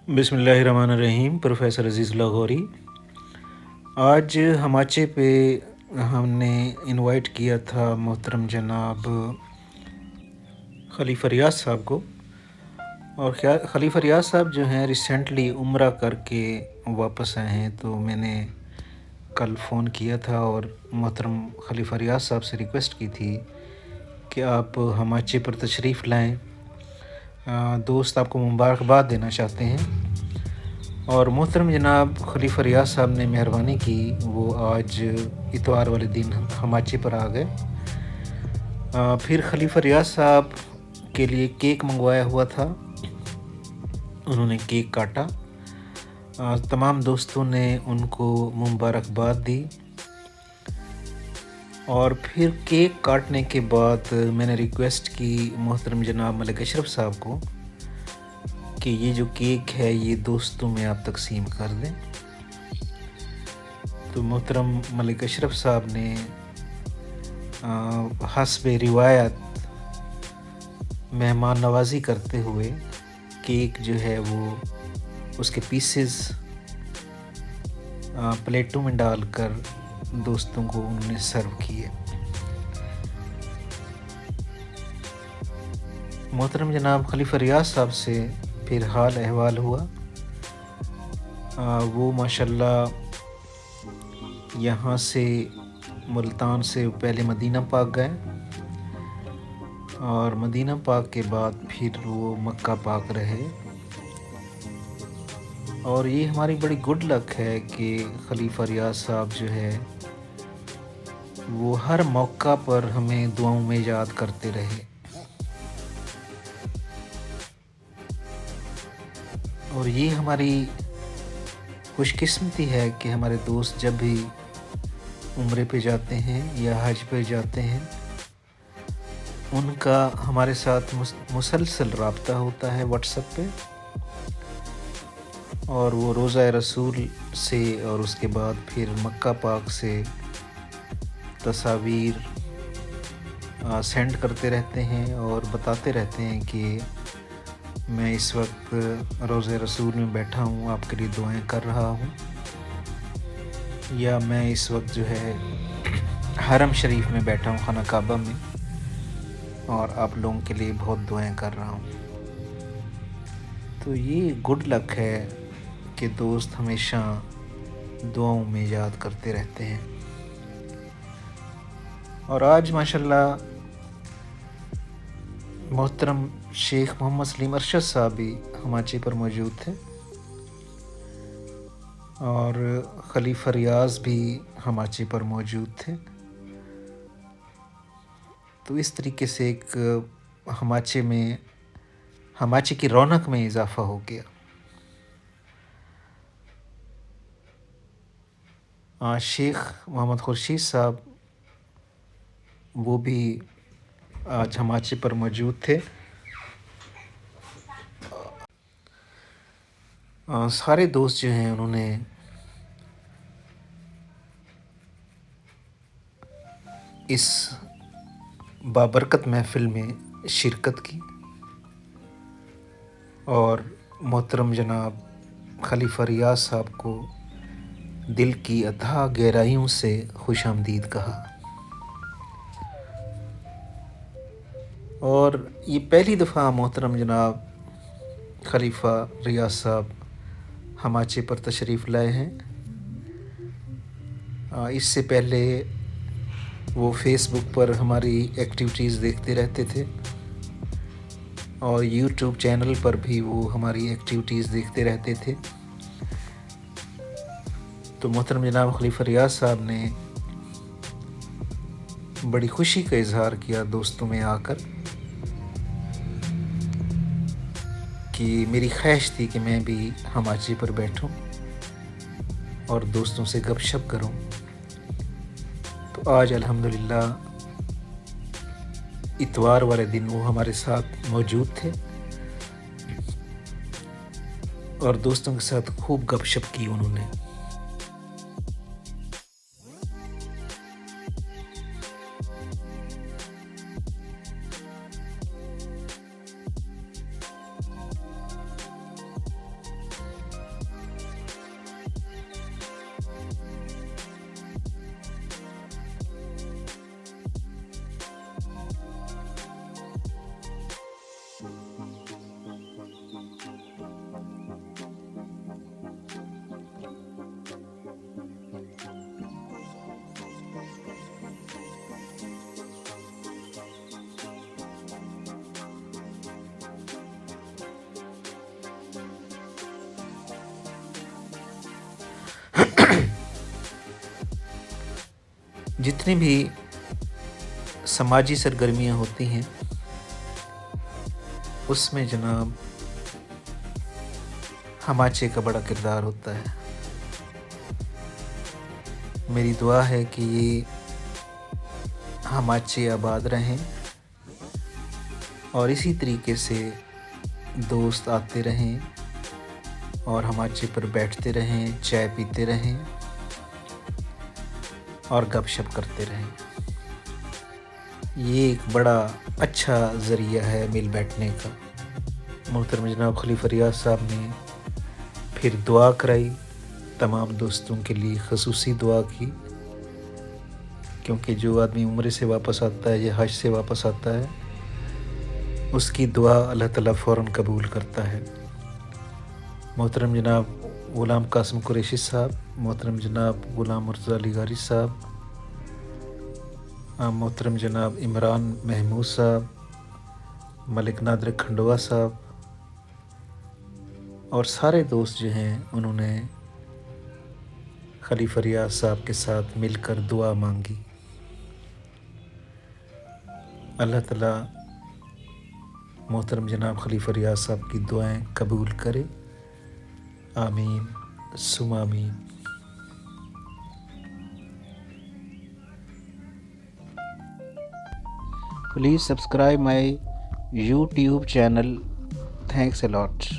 बिस्मिल्लाहिर्रहमानिर्रहीम। प्रोफेसर अज़ीज़ लाहौरी। आज हमाचे पे हमने इनवाइट किया था मोहतरम जनाब खलीफा रियाज साहब को। और खलीफा रियाज साहब जो हैं रिसेंटली उम्रा करके वापस आए हैं, तो मैंने कल फ़ोन किया था और मोहतरम खलीफा रियाज साहब से रिक्वेस्ट की थी कि आप हमाचे पर तशरीफ़ लाएं। दोस्त आपको मुबारकबाद देना चाहते हैं। और मोहतरम जनाब खलीफा रियाज साहब ने मेहरबानी की, वो आज इतवार वाले दिन हमाचे पर आ गए। फिर खलीफा रियाज साहब के लिए केक मंगवाया हुआ था, उन्होंने केक काटा। तमाम दोस्तों ने उनको मुबारकबाद दी। और फिर केक काटने के बाद मैंने रिक्वेस्ट की मोहतरम जनाब मलिक अशरफ साहब को कि ये जो केक है ये दोस्तों में आप तकसीम कर दें। तो मोहतरम मलिक अशरफ साहब ने हस्ब रिवायत मेहमान नवाजी करते हुए केक जो है वो उसके पीसेस प्लेटों में डालकर दोस्तों को उन्होंने सर्व किए। मोहतरम जनाब खलीफा रियाज साहब से फिर हाल अहवाल हुआ। वो माशाल्लाह यहाँ से मुल्तान से पहले मदीना पाक गए और मदीना पाक के बाद फिर वो मक्का पाक रहे। और ये हमारी बड़ी गुड लक है कि खलीफा रियाज साहब जो है वो हर मौका पर हमें दुआओं में याद करते रहे। और ये हमारी खुशकिस्मती है कि हमारे दोस्त जब भी उम्रे पे जाते हैं या हज पे जाते हैं, उनका हमारे साथ मुसलसल रब्ता होता है व्हाट्सएप पे। और वो रोज़ा रसूल से और उसके बाद फिर मक्का पाक से तस्वीर सेंड करते रहते हैं और बताते रहते हैं कि मैं इस वक्त रोज़े रसूल में बैठा हूँ, आपके लिए दुआएं कर रहा हूँ, या मैं इस वक्त जो है हरम शरीफ में बैठा हूँ, खाना काबा में, और आप लोगों के लिए बहुत दुआएं कर रहा हूँ। तो ये गुड लक है कि दोस्त हमेशा दुआओं में याद करते रहते हैं। और आज माशाल्लाह मोहतरम शेख मोहम्मद सलीम अरशद साहब भी हमाचे पर मौजूद थे और खलीफा रियाज भी हमाचे पर मौजूद थे। तो इस तरीके से एक हमाचे की रौनक में इजाफ़ा हो गया। शेख मोहम्मद खुर्शीद साहब वो भी आज हमाचे पर मौजूद थे। सारे दोस्त जो हैं उन्होंने इस बाबरकत महफ़िल में शिरकत की और मोहतरम जनाब खलीफा रियाज साहब को दिल की अथाह गहराइयों से खुशामदीद कहा। और ये पहली दफ़ा मोहतरम जनाब खलीफा रियाज साहब हमाचे पर तशरीफ़ लाए हैं। इससे पहले वो फेसबुक पर हमारी एक्टिविटीज़ देखते रहते थे और यूट्यूब चैनल पर भी वो हमारी एक्टिविटीज़ देखते रहते थे। तो मोहतरम जनाब खलीफा रियाज साहब ने बड़ी खुशी का इजहार किया दोस्तों में आकर कि मेरी ख्वाहिश थी कि मैं भी हमाचे पर बैठूं और दोस्तों से गपशप करूं। तो आज अल्हम्दुलिल्लाह इतवार वाले दिन वो हमारे साथ मौजूद थे और दोस्तों के साथ खूब गपशप की उन्होंने। जितनी भी समाजी सरगर्मियाँ होती हैं उसमें जनाब हमाचे का बड़ा किरदार होता है। मेरी दुआ है कि ये हमाचे आबाद रहें और इसी तरीके से दोस्त आते रहें और हमाचे पर बैठते रहें, चाय पीते रहें और गपशप करते रहें। ये एक बड़ा अच्छा ज़रिया है मिल बैठने का। मोहतरम जनाब खलीफा रियाज साहब ने फिर दुआ कराई, तमाम दोस्तों के लिए ख़ुसूसी दुआ की, क्योंकि जो आदमी उम्रे से वापस आता है या हज से वापस आता है उसकी दुआ अल्लाह ताला फ़ौरन कबूल करता है। मोहतरम जनाब ग़ुलाम कासिम कुरैशी साहब, मोहतरम जनाब ग़ुलाम मुर्तज़ा अली गारी साहब, मोहतरम जनाब इमरान महमूद साहब, मलिक नादर खंडवा साहब और सारे दोस्त जो हैं उन्होंने खलीफा रियाज साहब के साथ मिलकर दुआ मांगी। अल्लाह ताला मोहतरम जनाब खलीफा रियाज साहब की दुआएं कबूल करे। आमीन सुम आमीन। Please subscribe my YouTube channel. Thanks a lot.